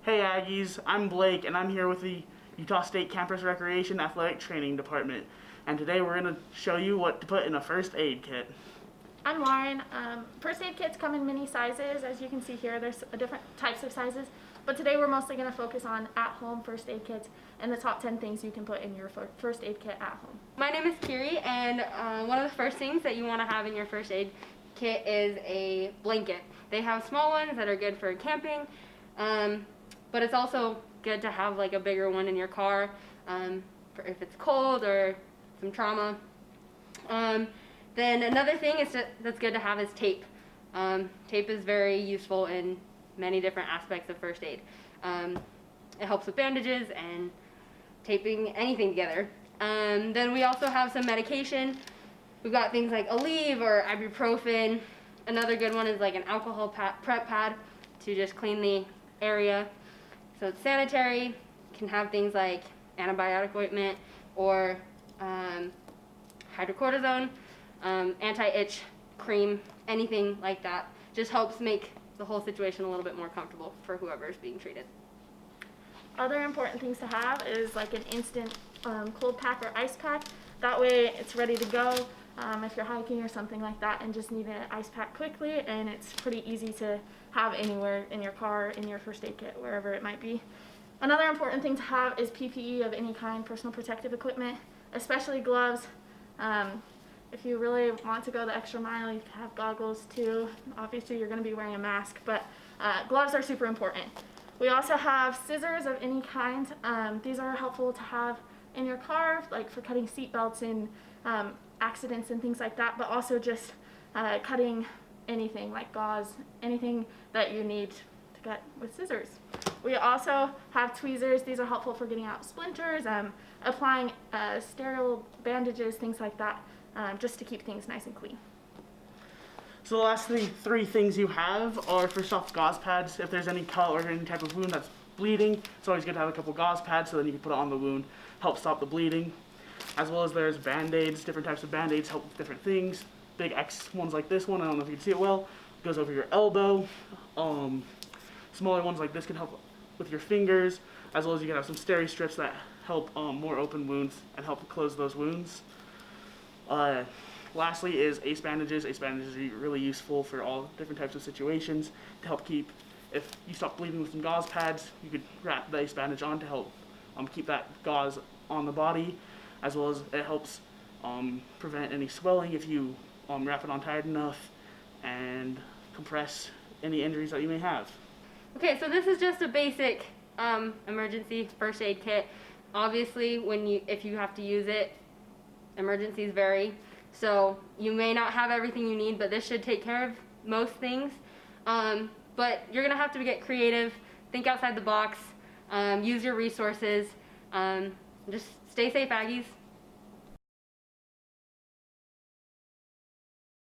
Hey Aggies, I'm Blake and I'm here with the Utah State Campus Recreation Athletic Training Department. And today we're going to show you what to put in a first aid kit. I'm Lauren. First aid kits come in many sizes. As you can see here, there's different types of sizes. But today we're mostly going to focus on at-home first aid kits and the top 10 things you can put in your first aid kit at home. My name is Kiri, and one of the first things that you want to have in your first aid kit is a blanket. They have small ones that are good for camping, but it's also good to have like a bigger one in your car for if it's cold or some trauma. Then another thing that's good to have is tape. Tape is very useful in many different aspects of first aid. It helps with bandages and taping anything together. Then we also have some medication. We've got things like Aleve or ibuprofen. Another good one is like an alcohol prep pad to just clean the area. So it's sanitary. Can have things like antibiotic ointment or hydrocortisone, anti-itch cream, anything like that. Just helps make the whole situation a little bit more comfortable for whoever is being treated. Other important things to have is like an instant cold pack or ice pack. That way it's ready to go if you're hiking or something like that and just need an ice pack quickly, and it's pretty easy to have anywhere in your car, in your first aid kit, wherever it might be. Another important thing to have is PPE of any kind, personal protective equipment, especially gloves. If you really want to go the extra mile, you can have goggles too. Obviously you're going to be wearing a mask, but gloves are super important. We also have scissors of any kind. These are helpful to have in your car, like for cutting seat belts in accidents and things like that, but also just cutting anything like gauze, anything that you need to cut with scissors. We also have tweezers. These are helpful for getting out splinters, applying sterile bandages, things like that, just to keep things nice and clean. So the last three things you have are, first off, gauze pads. If there's any cut or any type of wound that's bleeding, it's always good to have a couple gauze pads so then you can put it on the wound, help stop the bleeding. As well as there's Band-Aids. Different types of Band-Aids help with different things. Big X ones like this one, I don't know if you can see it well, goes over your elbow. Smaller ones like this can help with your fingers, as well as you can have some steri strips that help more open wounds and help close those wounds. Lastly is ace bandages. Ace bandages are really useful for all different types of situations to help keep, if you stop bleeding with some gauze pads, you could wrap the ace bandage on to help keep that gauze on the body, as well as it helps prevent any swelling if you wrap it on tight enough and compress any injuries that you may have. Okay, so this is just a basic emergency first aid kit. Obviously, if you have to use it, emergencies vary. So you may not have everything you need, but this should take care of most things. But you're gonna have to get creative, think outside the box, use your resources. Just stay safe, Aggies.